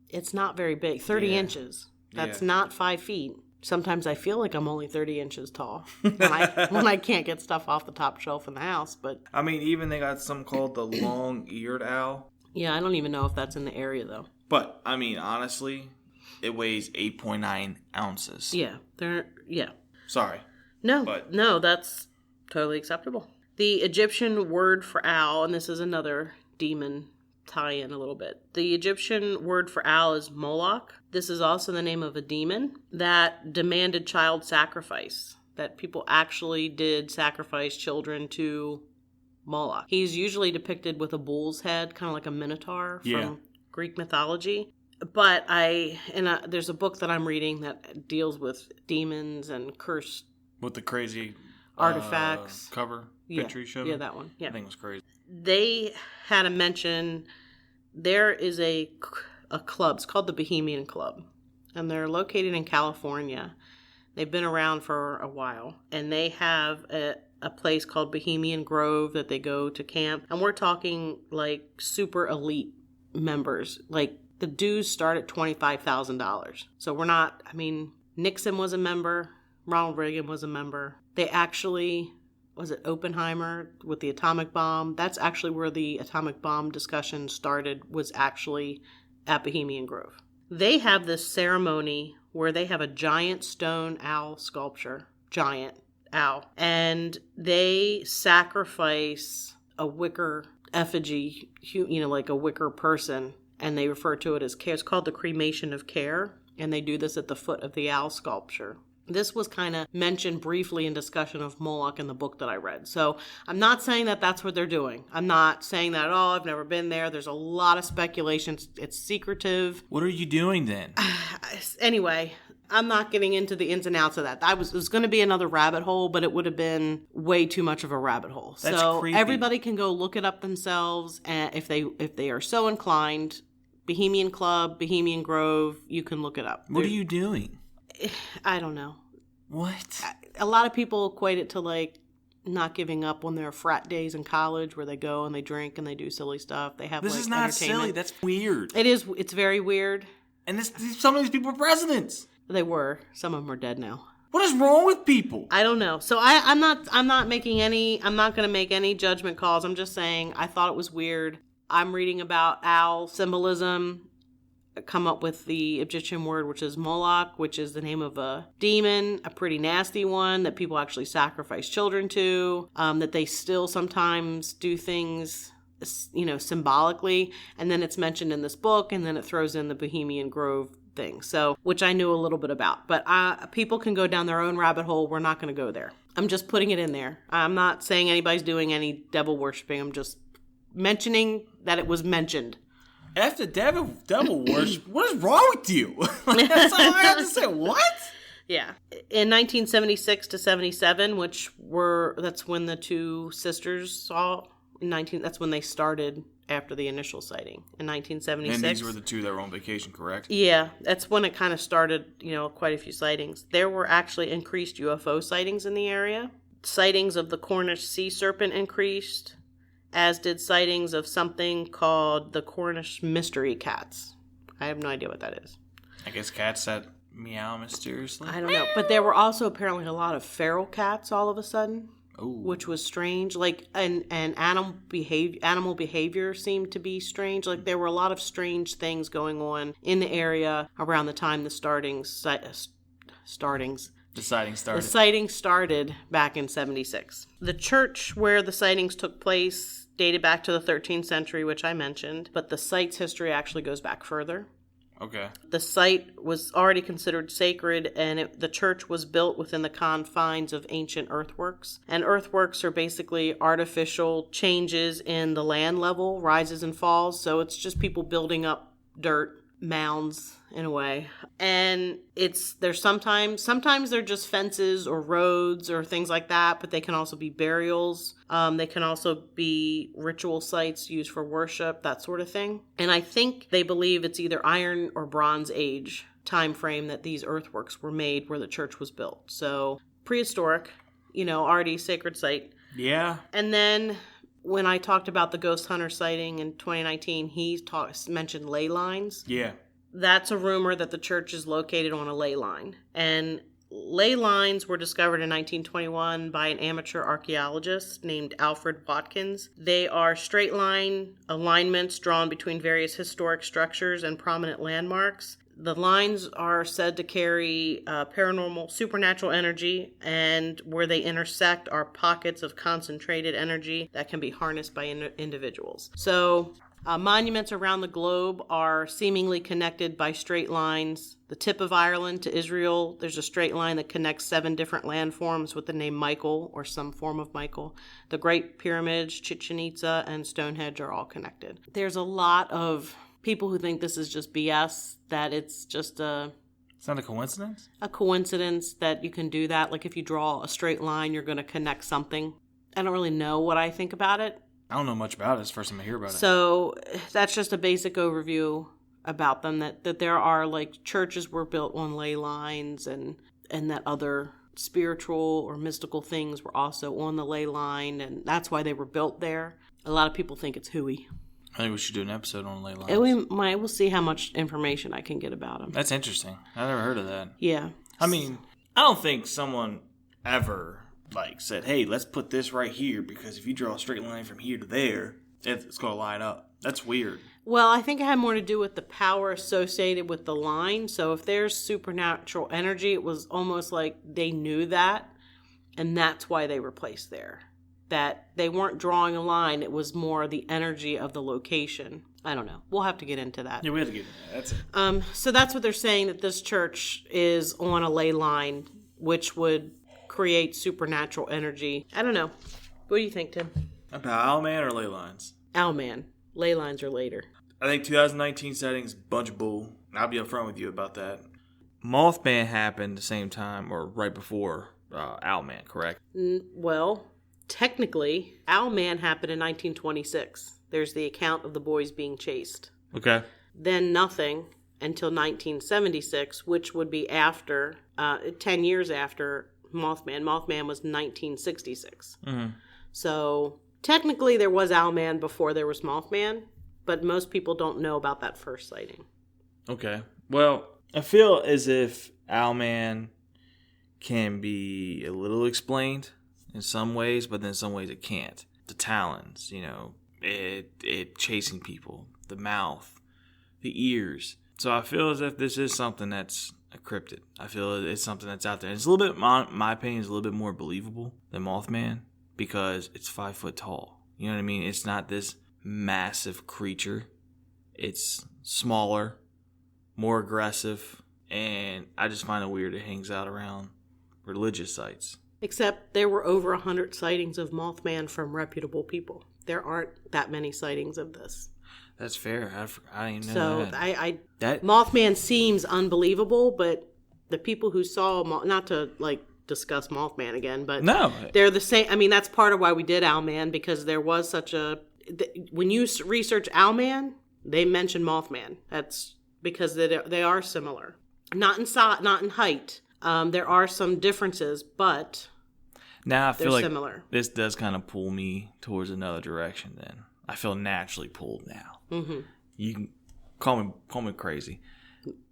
It's not very big. 30 inches. That's not 5 feet. Sometimes I feel like I'm only 30 inches tall when I can't get stuff off the top shelf in the house. But even they got something called the long-eared owl. Yeah, I don't even know if that's in the area, though. But, honestly, it weighs 8.9 ounces. Yeah. Sorry. No, that's totally acceptable. The Egyptian word for owl, and this is another demon tie-in a little bit. The Egyptian word for owl is Moloch. This is also the name of a demon that demanded child sacrifice, that people actually did sacrifice children to Moloch. He's usually depicted with a bull's head, kind of like a minotaur from Greek mythology. But there's a book that I'm reading that deals with demons and cursed with the crazy artifacts cover picture you showed me? Yeah, that one. Yeah, I think it was crazy. They had a mention. There is a club. It's called the Bohemian Club, and they're located in California. They've been around for a while, and they have a place called Bohemian Grove that they go to camp. And we're talking like super elite members. Like the dues start at $25,000. So we're not. Nixon was a member. Ronald Reagan was a member. They actually, was it Oppenheimer with the atomic bomb? That's actually where the atomic bomb discussion started, was actually at Bohemian Grove. They have this ceremony where they have a giant stone owl sculpture, giant owl, and they sacrifice a wicker effigy, like a wicker person, and they refer to it as care. It's called the cremation of care, and they do this at the foot of the owl sculpture. This was kind of mentioned briefly in discussion of Moloch in the book that I read. So I'm not saying that that's what they're doing. I'm not saying that at all. I've never been there. There's a lot of speculation. It's secretive. What are you doing then? Anyway, I'm not getting into the ins and outs of that. It was going to be another rabbit hole, but it would have been way too much of a rabbit hole. That's so creepy. Everybody can go look it up themselves, and if they are so inclined, Bohemian Club, Bohemian Grove, you can look it up. What are you doing? I don't know. What? A lot of people equate it to like not giving up when there are frat days in college where they go and they drink and they do silly stuff. They have this is not silly. That's weird. It is. It's very weird. And some of these people are presidents. They were. Some of them are dead now. What is wrong with people? I don't know. So I'm not making any. I'm not going to make any judgment calls. I'm just saying I thought it was weird. I'm reading about owl symbolism. come up with the Egyptian word, which is Moloch, which is the name of a demon, a pretty nasty one that people actually sacrifice children to, that they still sometimes do things, symbolically. And then it's mentioned in this book, and then it throws in the Bohemian Grove thing, so which I knew a little bit about. But people can go down their own rabbit hole. We're not going to go there. I'm just putting it in there. I'm not saying anybody's doing any devil worshiping. I'm just mentioning that it was mentioned. After devil worship, what is wrong with you? That's all I have to say. What? Yeah. In 1976 to 77, that's when the two sisters saw. That's when they started after the initial sighting in 1976. And these were the two that were on vacation, correct? Yeah, that's when it kind of started, quite a few sightings. There were actually increased UFO sightings in the area. Sightings of the Cornish sea serpent increased, as did sightings of something called the Cornish mystery cats. I have no idea what that is. I guess cats that meow mysteriously? I don't know. But there were also apparently a lot of feral cats all of a sudden. Ooh. Which was strange. Like, and animal behavior seemed to be strange. Like, there were a lot of strange things going on in the area around the time the sightings started back in 76. The church where the sightings took place dated back to the 13th century, which I mentioned, but the site's history actually goes back further. Okay. The site was already considered sacred, and the church was built within the confines of ancient earthworks. And earthworks are basically artificial changes in the land level, rises and falls. So it's just people building up dirt mounds in a way. And there's sometimes they're just fences or roads or things like that, but they can also be burials. They can also be ritual sites used for worship, that sort of thing. And I think they believe it's either Iron or Bronze Age time frame that these earthworks were made where the church was built. So prehistoric, already sacred site. Yeah. And then when I talked about the ghost hunter sighting in 2019, he mentioned ley lines. Yeah. That's a rumor that the church is located on a ley line. And ley lines were discovered in 1921 by an amateur archaeologist named Alfred Watkins. They are straight line alignments drawn between various historic structures and prominent landmarks. The lines are said to carry paranormal, supernatural energy, and where they intersect are pockets of concentrated energy that can be harnessed by individuals. So, monuments around the globe are seemingly connected by straight lines. The tip of Ireland to Israel, there's a straight line that connects 7 different landforms with the name Michael or some form of Michael. The Great Pyramids, Chichen Itza, and Stonehenge are all connected. There's a lot of people who think this is just BS, that it's just It's not a coincidence? a coincidence that you can do that. Like if you draw a straight line, you're going to connect something. I don't really know what I think about it. I don't know much about it. It's the first time I hear about it. So that's just a basic overview about them, that there are like churches were built on ley lines and that other spiritual or mystical things were also on the ley line, and that's why they were built there. A lot of people think it's hooey. I think we should do an episode on ley lines. And we'll see how much information I can get about them. That's interesting. I never heard of that. Yeah. I mean, I don't think someone ever said, "Hey, let's put this right here because if you draw a straight line from here to there, it's going to line up." That's weird. Well, I think it had more to do with the power associated with the line. So if there's supernatural energy, it was almost like they knew that, and that's why they were placed there. That they weren't drawing a line, it was more the energy of the location. I don't know. We'll have to get into that. Yeah, we have to get into that. That's it. So that's what they're saying, that this church is on a ley line, which would create supernatural energy. I don't know. What do you think, Tim? About Owlman or ley lines? Owlman. Ley lines are later. I think 2019 settings, bunch of bull. I'll be upfront with you about that. Mothman happened the same time or right before Owlman, correct? Well, technically, Owlman happened in 1926. There's the account of the boys being chased. Okay. Then nothing until 1976, which would be after, 10 years after Mothman. Mothman was 1966. Mm-hmm. So technically there was Owlman before there was Mothman, but most people don't know about that first sighting. Okay. Well, I feel as if Owlman can be a little explained in some ways, but then in some ways it can't. The talons, it chasing people, the mouth, the ears. So I feel as if this is something that's a cryptid. I feel it's something that's out there. It's a little bit, my opinion, is a little bit more believable than Mothman because it's 5 foot tall. You know what I mean? It's not this massive creature. It's smaller, more aggressive, and I just find it weird it hangs out around religious sites. Except there were over 100 sightings of Mothman from reputable people. There aren't that many sightings of this. That's fair. I didn't know So that. Mothman seems unbelievable, but the people who saw, not to like discuss Mothman again, but No. they're the same. I mean, that's part of why we did Owlman, because there was such a, when you research Owlman, they mention Mothman. That's because they are similar. Not in size, not in height. There are some differences, but Now I feel like similar. this does kind of pull me towards another direction. Then I feel naturally pulled now. Mm-hmm. You can call me crazy.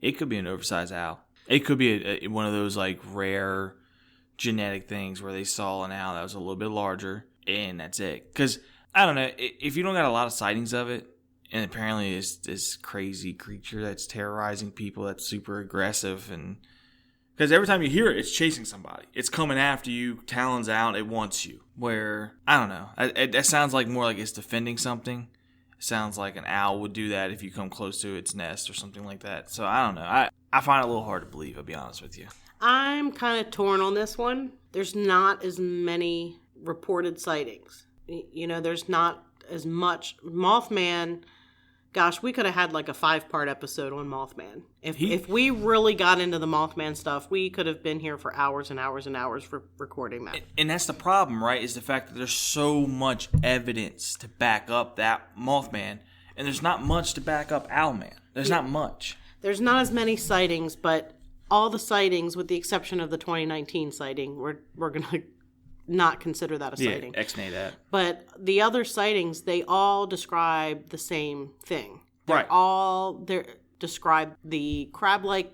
It could be an oversized owl. It could be one of those like rare genetic things where they saw an owl that was a little bit larger, and that's it. Because I don't know, if you don't got a lot of sightings of it, and apparently it's this crazy creature that's terrorizing people, that's super aggressive, and because every time you hear it, it's chasing somebody. It's coming after you, talons out, it wants you. Where, I don't know, that sounds like more like it's defending something. It sounds like an owl would do that if you come close to its nest or something like that. So I don't know. I find it a little hard to believe, I'll be honest with you. I'm kind of torn on this one. There's not as many reported sightings. You know, there's not as much. Mothman, gosh, we could have had like a 5-part episode on Mothman. If we really got into the Mothman stuff, we could have been here for hours and hours and hours for recording that. And that's the problem, right? Is the fact that there's so much evidence to back up that Mothman, and there's not much to back up Owlman. There's not much. There's not as many sightings, but all the sightings, with the exception of the 2019 sighting, we're going to not consider that a sighting. Yeah, ex-nay that. But the other sightings, they all describe the same thing. Right. They describe the crab-like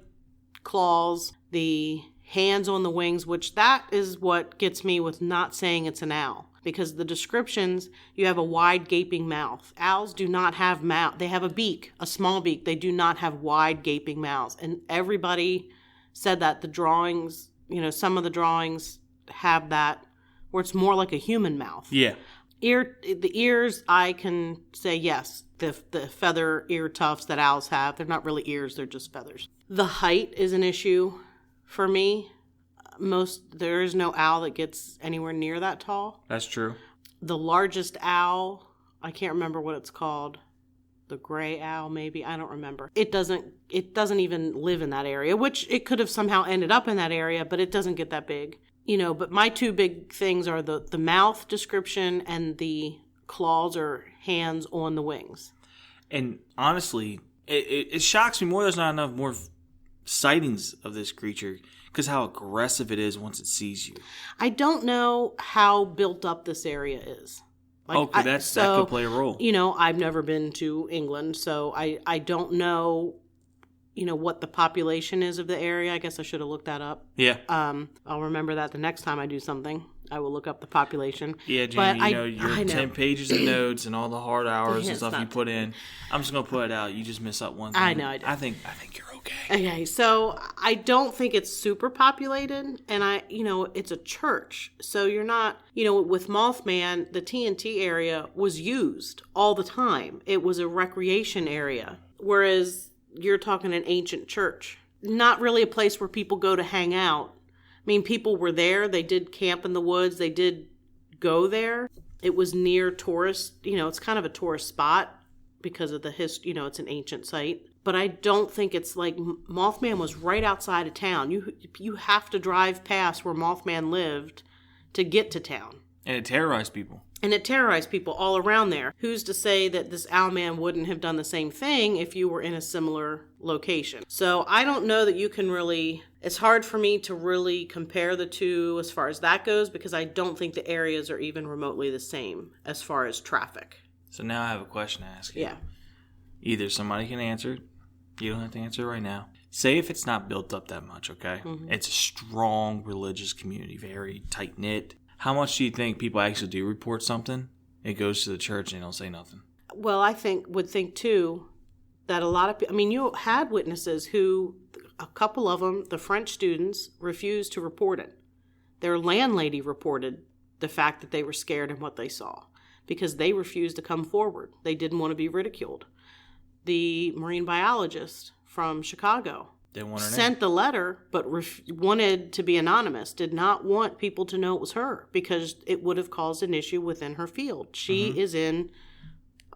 claws, the hands on the wings, which that is what gets me with not saying it's an owl. Because the descriptions, you have a wide gaping mouth. Owls do not have mouth. They have a beak, a small beak. They do not have wide gaping mouths. And everybody said that the drawings, you know, some of the drawings have that where it's more like a human mouth. Yeah. The ears, I can say yes. The feather ear tufts that owls have, they're not really ears, they're just feathers. The height is an issue for me. There is no owl that gets anywhere near that tall. That's true. The largest owl, I can't remember what it's called. The gray owl, maybe. I don't remember. It doesn't even live in that area, which it could have somehow ended up in that area, but it doesn't get that big. You know, but my two big things are the mouth description and the claws or hands on the wings. And honestly, it shocks me more there's not enough more sightings of this creature because how aggressive it is once it sees you. I don't know how built up this area is. Like, that could play a role. You know, I've never been to England, so I don't know, you know, what the population is of the area. I guess I should have looked that up. Yeah. I'll remember that the next time I do something. I will look up the population. Yeah, Jamie, your 10 pages of notes and all the hard hours and stuff you put in. I'm just going to put it out. You just miss up one thing. I know I did. I think you're okay. Okay, so I don't think it's super populated, and it's a church. So you're not, with Mothman, the TNT area was used all the time. It was a recreation area, whereas you're talking an ancient church. Not really a place where people go to hang out. I mean, people were there. They did camp in the woods. They did go there. It was near tourist, it's kind of a tourist spot because of the history, it's an ancient site. But I don't think it's like Mothman was right outside of town. You have to drive past where Mothman lived to get to town. And it terrorized people. And it terrorized people all around there. Who's to say that this Owlman wouldn't have done the same thing if you were in a similar location? So I don't know that you can really... It's hard for me to really compare the two as far as that goes because I don't think the areas are even remotely the same as far as traffic. So now I have a question to ask you. Yeah. Either somebody can answer it. You don't have to answer it right now. Say if it's not built up that much, okay? Mm-hmm. It's a strong religious community, very tight-knit. How much do you think people actually do report something? It goes to the church and they don't say nothing. Well, I would think too that a lot of people, I mean, you had witnesses who, a couple of them, the French students, refused to report it. Their landlady reported the fact that they were scared and what they saw because they refused to come forward. They didn't want to be ridiculed. The marine biologist from Chicago sent the letter but wanted to be anonymous, did not want people to know it was her because it would have caused an issue within her field. She is in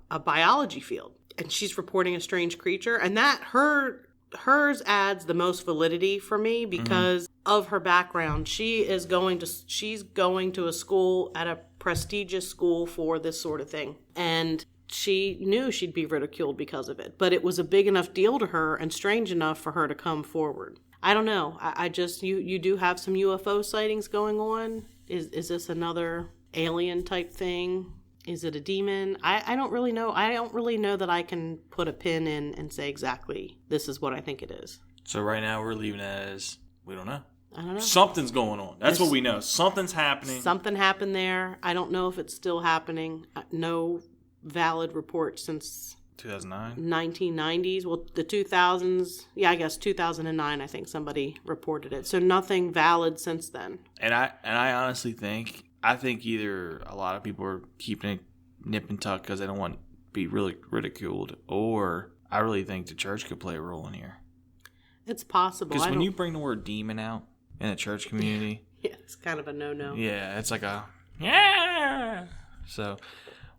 a biology field and she's reporting a strange creature, and that hers adds the most validity for me because of her background. She's going to a school, at a prestigious school, for this sort of thing, and she knew she'd be ridiculed because of it, but it was a big enough deal to her and strange enough for her to come forward. I don't know. I just, you do have some UFO sightings going on. Is this another alien type thing? Is it a demon? I don't really know. I don't really know that I can put a pin in and say exactly this is what I think it is. So right now we're leaving it as, we don't know. I don't know. Something's going on. That's what we know. Something's happening. Something happened there. I don't know if it's still happening. No valid report since 2009? 1990s. Well, the 2000s. Yeah, I guess 2009, I think somebody reported it. So nothing valid since then. And I honestly think, either a lot of people are keeping it nip and tuck because they don't want to be really ridiculed, or I really think the church could play a role in here. It's possible. Because when you bring the word demon out in the church community, yeah, it's kind of a no-no. Yeah, it's like a, yeah. So,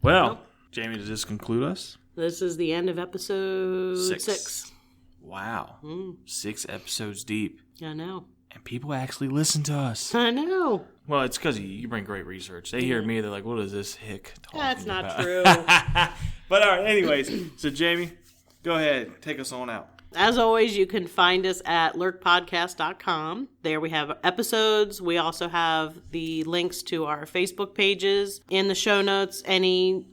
well, Jamie, does this conclude us? This is the end of episode 6. Wow. 6 episodes deep. I know. And people actually listen to us. I know. Well, it's because you bring great research. They hear me, they're like, what is this hick talking That's not about? true. But all right, anyways. So, Jamie, go ahead. Take us on out. As always, you can find us at lurkpodcast.com. There we have episodes. We also have the links to our Facebook pages. In the show notes, any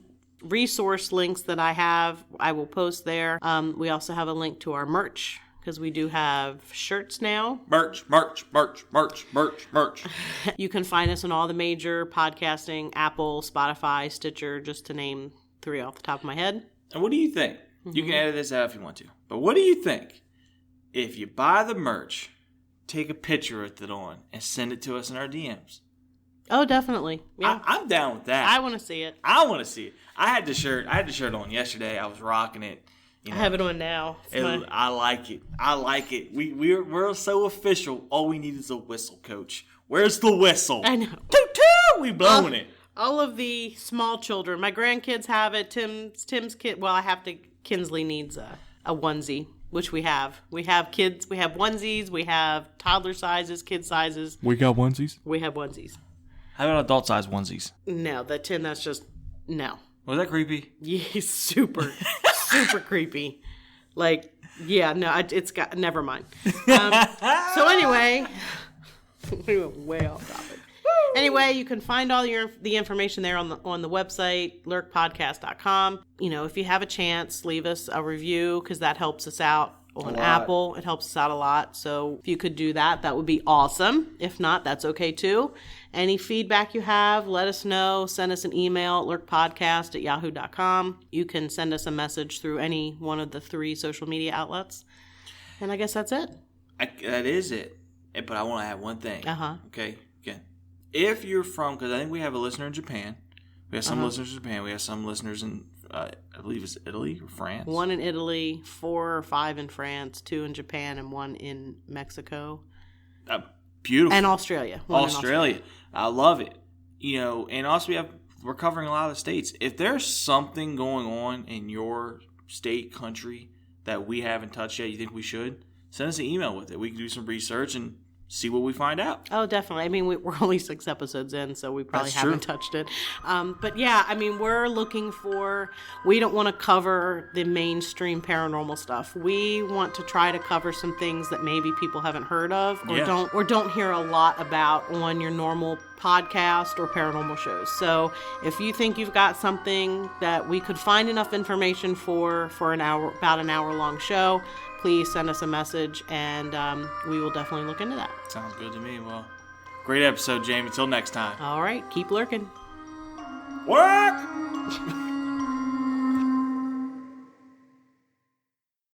resource links that I have, I will post there. We also have a link to our merch, because we do have shirts now. Merch. You can find us on all the major podcasting, Apple, Spotify, Stitcher, just to name 3 off the top of my head. And what do you think? You can edit this out if you want to. But what do you think if you buy the merch, take a picture with it on, and send it to us in our DMs? Oh, definitely. Yeah. I'm down with that. I want to see it. I want to see it. I had the shirt on yesterday. I was rocking it. You know, I have it on now. I like it. We're so official. All we need is a whistle, Coach. Where's the whistle? I know. Toot toot! We blowing it. All of the small children. My grandkids have it. Tim's kid. Well, Kinsley needs a onesie, which we have. We have kids. We have onesies. We have toddler sizes, kid sizes. We got onesies. We have onesies. How about adult size onesies? No, that's just no. Was that creepy? Yeah, super creepy. Like, yeah, no, never mind. So anyway, we went way off topic. Anyway, you can find all the information there on the website, lurkpodcast.com. You know, if you have a chance, leave us a review, because that helps us out on Apple. It helps us out a lot. So if you could do that, that would be awesome. If not, that's okay too. Any feedback you have, let us know. Send us an email, lurkpodcast@yahoo.com. You can send us a message through any one of the 3 social media outlets. And I guess that's it. That is it. But I want to add one thing. Okay? Again, if you're from, because I think we have a listener in Japan. We have some listeners in Japan. We have some listeners in, I believe it's Italy or France. 1 in Italy, 4 or 5 in France, 2 in Japan, and 1 in Mexico. Beautiful. And Australia. Australia. I love it. You know, and also we're covering a lot of the states. If there's something going on in your state, country that we haven't touched yet, you think we should, send us an email with it. We can do some research and see what we find out. Oh, definitely. I mean, we're only 6 episodes in, so we probably haven't touched it. But yeah, I mean, we don't want to cover the mainstream paranormal stuff. We want to try to cover some things that maybe people haven't heard of or don't hear a lot about on your normal podcast or paranormal shows. So if you think you've got something that we could find enough information for about an hour long show, please send us a message, and we will definitely look into that. Sounds good to me. Well, great episode, Jamie. Till next time. All right. Keep lurking. Work!